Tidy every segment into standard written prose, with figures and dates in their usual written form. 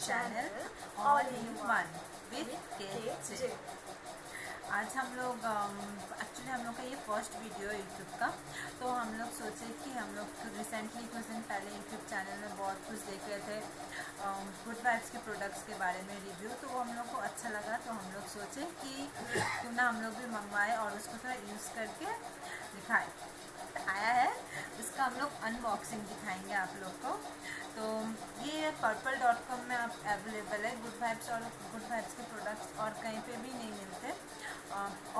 Channel all in one with के। आज हम लोग एक्चुअली हम लोग का ये फर्स्ट वीडियो है यूट्यूब का। तो हम लोग सोचे कि हम लोग रिसेंटली कुछ दिन पहले यूट्यूब चैनल में बहुत कुछ देख रहे थे गुड वाइब्स के प्रोडक्ट्स के बारे में रिव्यू। तो वो हम लोग को अच्छा लगा, तो हम लोग सोचे कि क्यों ना हम लोग भी मंगवाए और उसको थोड़ा यूज़ करके दिखाएं। आया है इसका हम लोग अनबॉक्सिंग दिखाएंगे आप लोग को। तो ये purple.com में आप अवेलेबल है गुड वाइब्स और गुड वाइब्स के प्रोडक्ट्स और कहीं पे भी नहीं मिलते।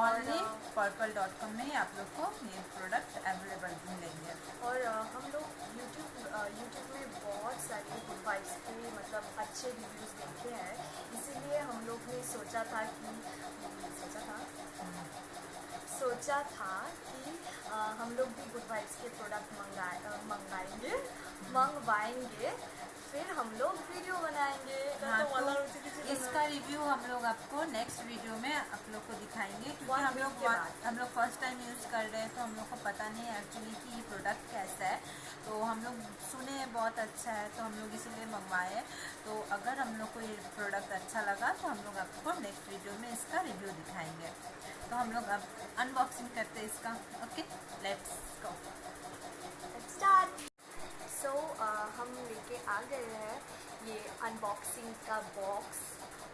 ओनली purple.com में ही आप लोग को ये प्रोडक्ट अवेलेबल मिलेंगे। और हम लोग यूट्यूब में बहुत सारे गुड वाइब्स के मतलब अच्छे रिव्यूज़ देखे हैं, इसीलिए हम लोग ने सोचा था कि हम लोग भी गुड वाइब्स के प्रोडक्ट मंगवाएंगे, फिर हम लोग वीडियो बनाएंगे। हाँ, तो इसका रिव्यू हम लोग आपको नेक्स्ट वीडियो में आप लोग को दिखाएंगे, क्योंकि हम लोग फर्स्ट टाइम यूज़ कर रहे हैं, तो हम लोग को पता नहीं है एक्चुअली कि ये प्रोडक्ट कैसा है। तो हम लोग सुने हैं बहुत अच्छा है, तो हम लोग इसीलिए मंगवाए। तो अगर हम लोग को ये प्रोडक्ट अच्छा लगा तो हम लोग आपको नेक्स्ट वीडियो में इसका रिव्यू दिखाएंगे। तो हम लोग अब अनबॉक्सिंग करते हैं इसका। Okay, let's go start. So हम लेके आ गए हैं ये अनबॉक्सिंग का बॉक्स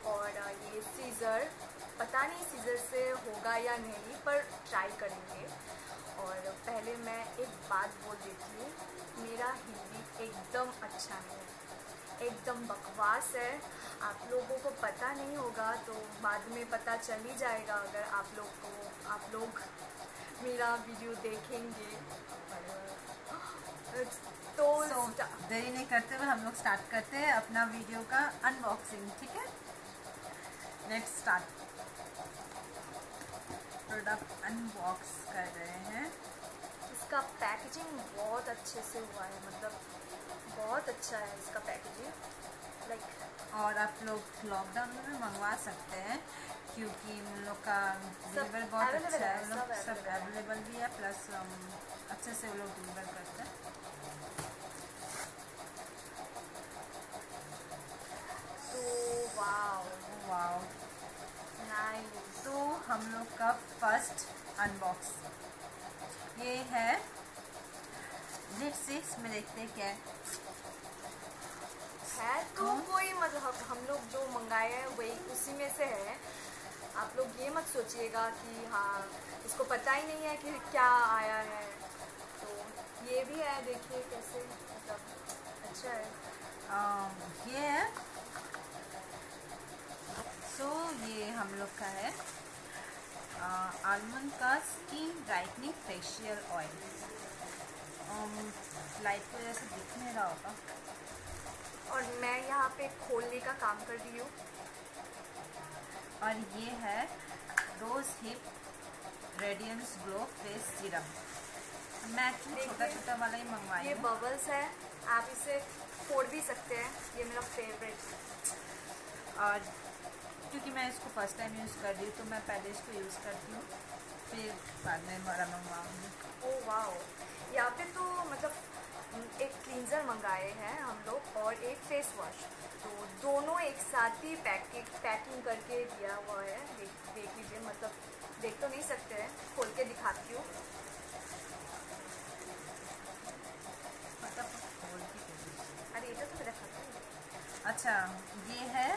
और ये सीज़र। पता नहीं सीज़र से होगा या नहीं, पर ट्राई करेंगे। और पहले मैं एक बात बोल देती हूँ, मेरा हिंदी एकदम अच्छा नहीं है, एकदम बकवास है। आप लोगों को पता नहीं होगा तो बाद में पता चल ही जाएगा अगर आप लोग मेरा वीडियो देखेंगे। तो देरी नहीं करते हुए हम लोग स्टार्ट करते हैं अपना वीडियो का अनबॉक्सिंग। ठीक है, लेट्स स्टार्ट। प्रोडक्ट अनबॉक्स कर रहे हैं। इसका पैकेजिंग बहुत अच्छे से हुआ है, मतलब बहुत अच्छा है इसका पैकेजिंग लाइक। और आप लोग लॉकडाउन में भी मंगवा सकते हैं, क्योंकि उन लोग का डिलीवर बहुत अच्छा है। उन लोग सब अवेलेबल भी है, प्लस अच्छे से वो लोग डिलीवर करते हैं। तो वाओ नाइस। तो हम लोग का फर्स्ट अनबॉक्स ये है। लेट्स सी इसमें देखते हैं क्या है। तो कोई मतलब हम लोग जो मंगाए हैं वही उसी में से है। आप लोग ये मत सोचिएगा कि हाँ इसको पता ही नहीं है कि क्या आया है। तो ये भी है, देखिए कैसे मतलब अच्छा है। ये है। तो ये हम लोग का है आलमंड का skin brightening facial oil. Light की वजह से दिख नहीं रहा होगा। और मैं यहाँ पे खोलने का काम कर रही हूँ। और ये है rose hip radiance glow face serum. मैं एक्चुअली छोटा वाला ही मंगवाई हूँ। ये बबल्स है, आप इसे फोड़ भी सकते हैं, ये मेरा फेवरेट। और क्योंकि मैं इसको फर्स्ट टाइम यूज़ कर रही हूँ, तो मैं पहले इसको यूज़ करती हूँ, फिर बाद में बड़ा मंगवाऊँगी। ओह वाओ, यहाँ पे तो मतलब एक क्लींजर मंगाए हैं हम लोग और एक फेस वॉश। तो दोनों एक साथ ही पैकिंग करके दिया हुआ है। देख लीजिए, मतलब देख तो नहीं सकते हैं, खोल के दिखाती हूँ। अरे ये तो मेरा खाता है। अच्छा, ये है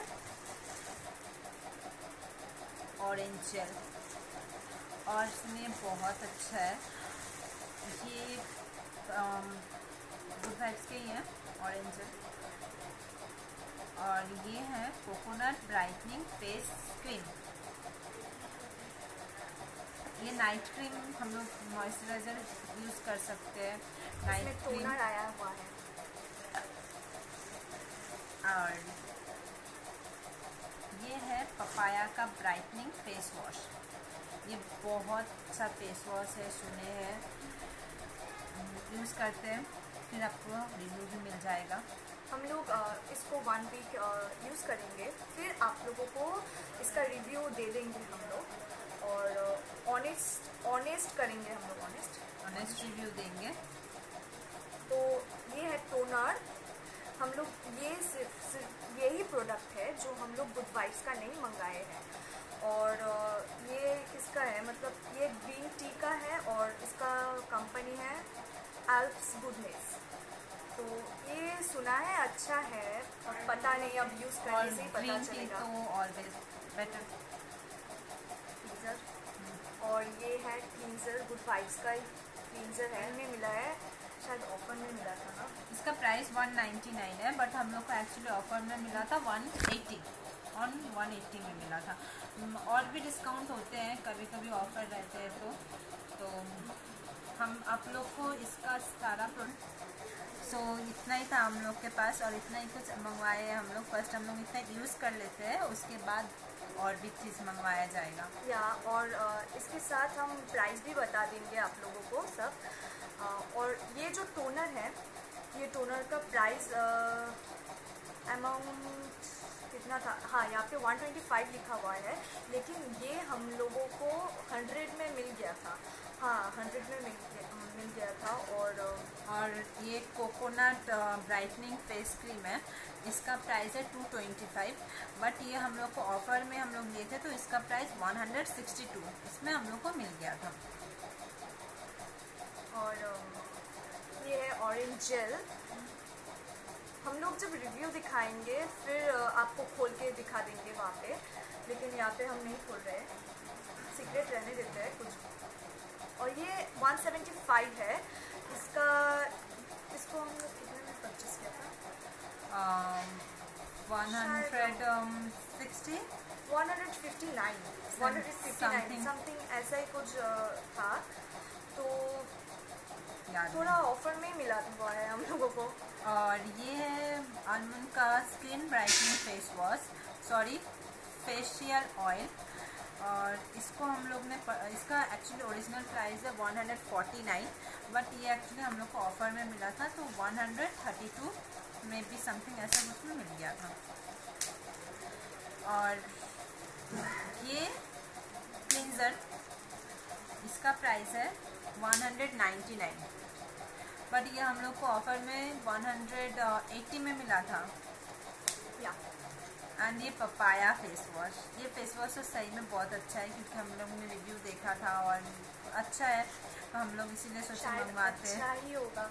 ऑरेंज जेल और इसमें बहुत अच्छा है। ये गुड वाइब्स के ही हैं ऑरेंज जेल। और ये है कोकोनट ब्राइटनिंग फेस क्रीम। ये नाइट क्रीम हम लोग मॉइस्चराइजर यूज़ कर सकते हैं। नाइट क्रीम टोनर आया हुआ है। और ये है पपाया का ब्राइटनिंग फेस वॉश। ये बहुत अच्छा फेस वॉश है, सुने हैं, यूज़ करते हैं, फिर आपको रिव्यू भी मिल जाएगा। हम लोग इसको 1 वीक यूज़ करेंगे, फिर आप लोगों को इसका रिव्यू दे देंगे हम लोग। और ऑनेस्ट करेंगे हम लोग, ऑनेस्ट रिव्यू देंगे। तो ये है टोनर। हम लोग ये सिर्फ यही प्रोडक्ट है जो हम लोग गुड वाइब्स का नहीं मंगाए हैं। और ये किसका है, मतलब ये ग्रीन टी का है और इसका कंपनी है एल्प्स गुडनेस। तो ये सुना है अच्छा है, अब पता नहीं, अब यूज़ करने से ही पता चलेगा। तो ऑलवेज बेटर क्लींजर, और ये है क्लींजर, गुड वाइब्स का क्लींजर है, हमें मिला है शायद ऑफर में मिला था ना। इसका प्राइस 199 है, बट हम लोग को एक्चुअली ऑफर में मिला था 180 में मिला था। और भी डिस्काउंट होते हैं, कभी कभी ऑफर रहते हैं तो हम आप लोग को इसका सारा प्रोडक्ट इतना ही था हम लोग के पास, और इतना ही कुछ मंगवाए हैं हम लोग। फर्स्ट हम लोग इतना यूज़ कर लेते हैं, उसके बाद और भी चीज़ मंगवाया जाएगा। या और इसके साथ हम प्राइस भी बता देंगे आप लोगों को सब। और ये जो टोनर है, ये टोनर का प्राइस अमाउंट कितना था, हाँ यहाँ पे 125 लिखा हुआ है, लेकिन ये हम लोगों को 100 में मिल गया था। हाँ 100 में मिल गया था। और ये कोकोनट ब्राइटनिंग फेस क्रीम है, इसका प्राइस है 225, बट ये हम लोग को ऑफर में हम लोग लिए थे तो इसका प्राइस 162 इसमें हम लोग को मिल गया था। और ये है ऑरेंज जेल। हम लोग जब रिव्यू दिखाएंगे फिर आपको खोल के दिखा देंगे वहाँ पे, लेकिन यहाँ पे हम नहीं खोल रहे, सीक्रेट रहने देते हैं कुछ। और ये 175 है इसका, इसको हम लोग कितने में परचेस किया था? 159 समथिंग ऐसा ही कुछ था, तो थोड़ा ऑफर में मिला हुआ है हम लोगों को। और ये है आलमंड का skin brightening face wash, facial oil, और इसको हम लोग ने इसका एक्चुअली ओरिजिनल प्राइस है 149, बट ये एक्चुअली हम लोग को ऑफर में मिला था तो 132 में भी समथिंग ऐसा कुछ में मिल गया था। और ये क्लींजर, इसका प्राइस है 199, बट ये हम लोग को ऑफर में 180 में मिला था। एंड ये पपाया फेस वॉश, ये फेस वॉश तो सही में बहुत अच्छा है, क्योंकि हम लोग ने रिव्यू देखा था और अच्छा है, तो हम लोग इसीलिए सोचे मंगवाते हैं। अच्छा ही होगा।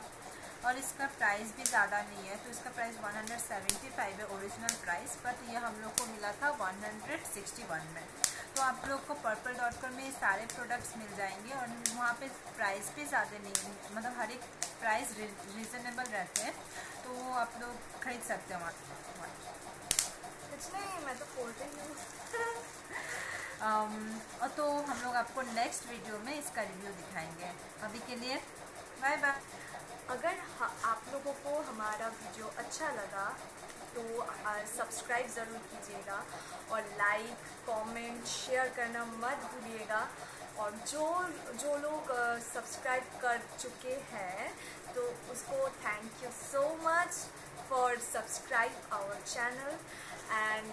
और इसका प्राइस भी ज़्यादा नहीं है, तो इसका प्राइस 175 है ओरिजिनल प्राइस, बट ये हम लोग को मिला था 161 में। तो आप लोग को purple.com में सारे प्रोडक्ट्स मिल जाएंगे, और वहाँ पे प्राइस भी ज़्यादा नहीं, मतलब हर एक प्राइस रीज़नेबल रहते हैं, तो आप लोग खरीद सकते हैं वहाँ। कुछ नहीं, मैं तो खोल रही हूँ। और तो हम लोग आपको नेक्स्ट वीडियो में इसका रिव्यू दिखाएंगे। अभी के लिए बाय बाय। अगर आप लोगों को हमारा वीडियो अच्छा लगा तो सब्सक्राइब ज़रूर कीजिएगा, और लाइक कमेंट शेयर करना मत भूलिएगा। और जो लोग सब्सक्राइब कर चुके हैं तो उसको thank you so much for subscribe our channel. And